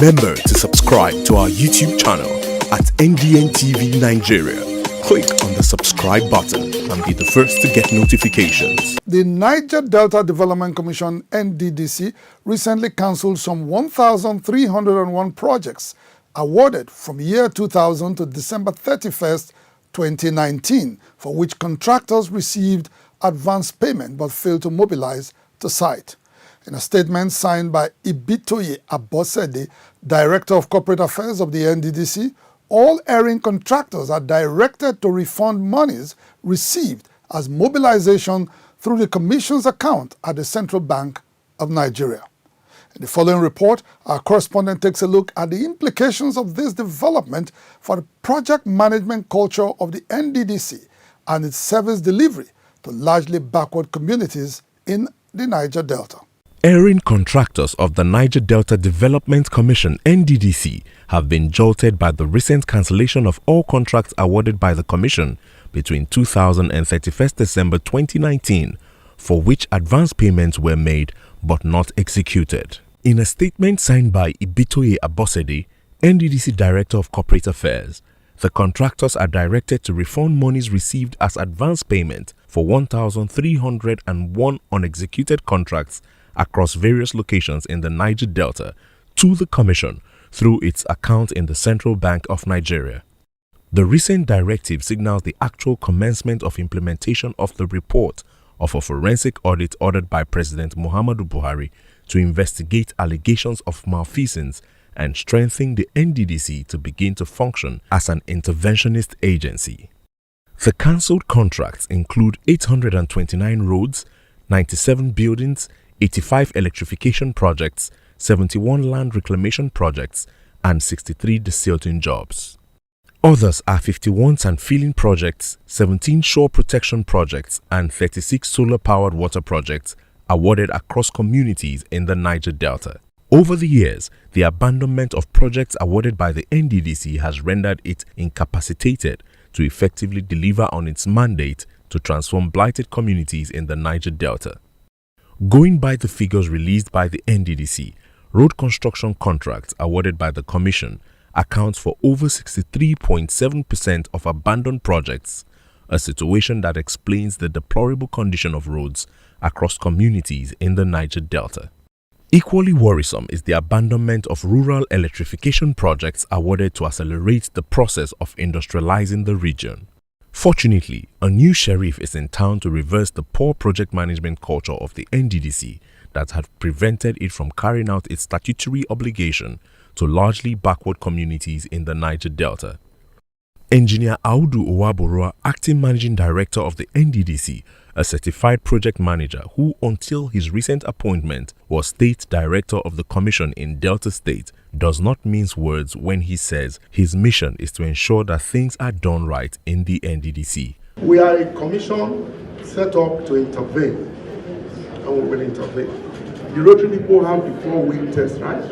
Remember to subscribe to our YouTube channel at NDN Nigeria. Click on the subscribe button and be the first to get notifications. The Niger Delta Development Commission (Nddc) recently cancelled some 1,301 projects awarded from year 2000 to December 31st, 2019, for which contractors received advance payment but failed to mobilize to site. In a statement signed by Ibitoye Abosede, Director of Corporate Affairs of the Nddc, all erring contractors are directed to refund monies received as mobilization through the Commission's account at the Central Bank of Nigeria. In the following report, our correspondent takes a look at the implications of this development for the project management culture of the Nddc and its service delivery to largely backward communities in the Niger Delta. Erring contractors of the Niger Delta Development Commission (Nddc) have been jolted by the recent cancellation of all contracts awarded by the Commission between 2000 and 31st December 2019, for which advance payments were made but not executed. In a statement signed by Ibitoye Abosede, Nddc Director of Corporate Affairs, the contractors are directed to refund monies received as advance payment for 1,301 unexecuted contracts across various locations in the Niger Delta to the Commission through its account in the Central Bank of Nigeria. The recent directive signals the actual commencement of implementation of the report of a forensic audit ordered by President Muhammadu Buhari to investigate allegations of malfeasance and strengthen the Nddc to begin to function as an interventionist agency. The cancelled contracts include 829 roads, 97 buildings, 85 electrification projects, 71 land reclamation projects, and 63 desilting jobs. Others are 51 sand filling projects, 17 shore protection projects, and 36 solar-powered water projects awarded across communities in the Niger Delta. Over the years, the abandonment of projects awarded by the Nddc has rendered it incapacitated to effectively deliver on its mandate to transform blighted communities in the Niger Delta. Going by the figures released by the Nddc, road construction contracts awarded by the Commission accounts for over 63.7% of abandoned projects, a situation that explains the deplorable condition of roads across communities in the Niger Delta. Equally worrisome is the abandonment of rural electrification projects awarded to accelerate the process of industrializing the region. Fortunately, a new sheriff is in town to reverse the poor project management culture of the Nddc that had prevented it from carrying out its statutory obligation to largely backward communities in the Niger Delta. Engineer Audu Owaborua, acting managing director of the Nddc, a certified project manager who until his recent appointment was state director of the commission in Delta State, does not mince words when he says his mission is to ensure that things are done right in the Nddc. We are a commission set up to intervene, and we will intervene. The Rotary people have the 4-week test, right?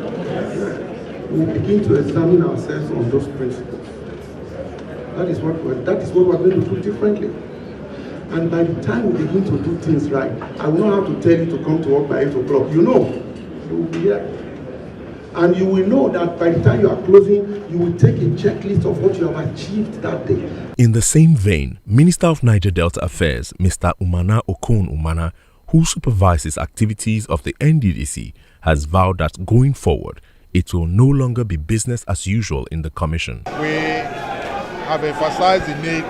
We will begin to examine ourselves on those principles. That is what we're going to do differently. And by the time we begin to do things right, I will not have to tell you to come to work by 8 o'clock. You know, you will be here. And you will know that by the time you are closing, you will take a checklist of what you have achieved that day. In the same vein, Minister of Niger Delta Affairs, Mr. Umana Okon Umana, who supervises activities of the Nddc, has vowed that going forward, it will no longer be business as usual in the Commission. We have emphasized the need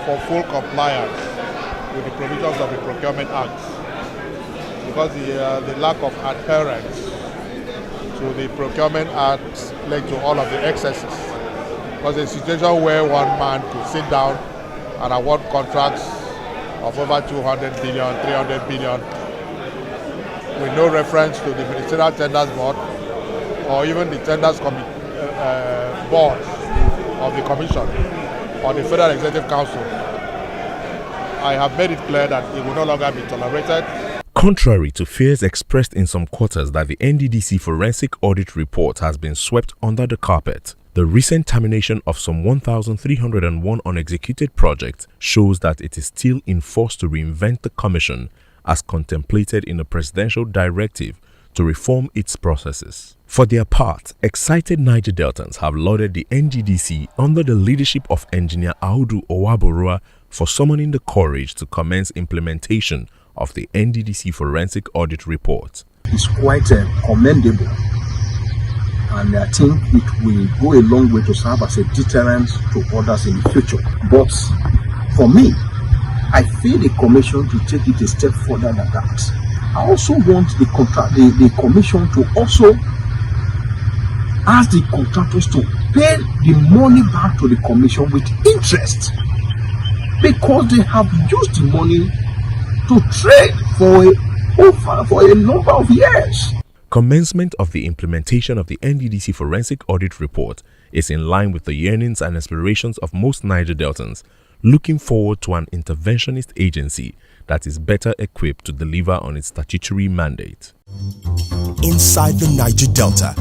for full compliance with the provisions of the Procurement Act because the lack of adherence to the Procurement Act led to all of the excesses. It was a situation where one man could sit down and award contracts of over 200 billion, 300 billion with no reference to the Ministerial Tenders Board or even the Tenders Board of the Commission or the Federal Executive Council. I have made it clear that it will no longer be tolerated. Contrary to fears expressed in some quarters that the Nddc forensic audit report has been swept under the carpet, the recent termination of some 1,301 unexecuted projects shows that it is still in force to reinvent the Commission as contemplated in a presidential directive to reform its processes. For their part, excited Niger Deltans have lauded the Nddc under the leadership of Engineer Audu Owaborua for summoning the courage to commence implementation of the Nddc Forensic Audit Report. It's quite commendable, and I think it will go a long way to serve as a deterrent to others in the future. But for me, I feel the commission to take it a step further than that. I also want the commission to also ask the contractors to pay the money back to the commission with interest, because they have used the money to trade for a number of years. Commencement of the implementation of the Nddc Forensic Audit Report is in line with the yearnings and aspirations of most Niger Deltans, looking forward to an interventionist agency that is better equipped to deliver on its statutory mandate. Inside the Niger Delta,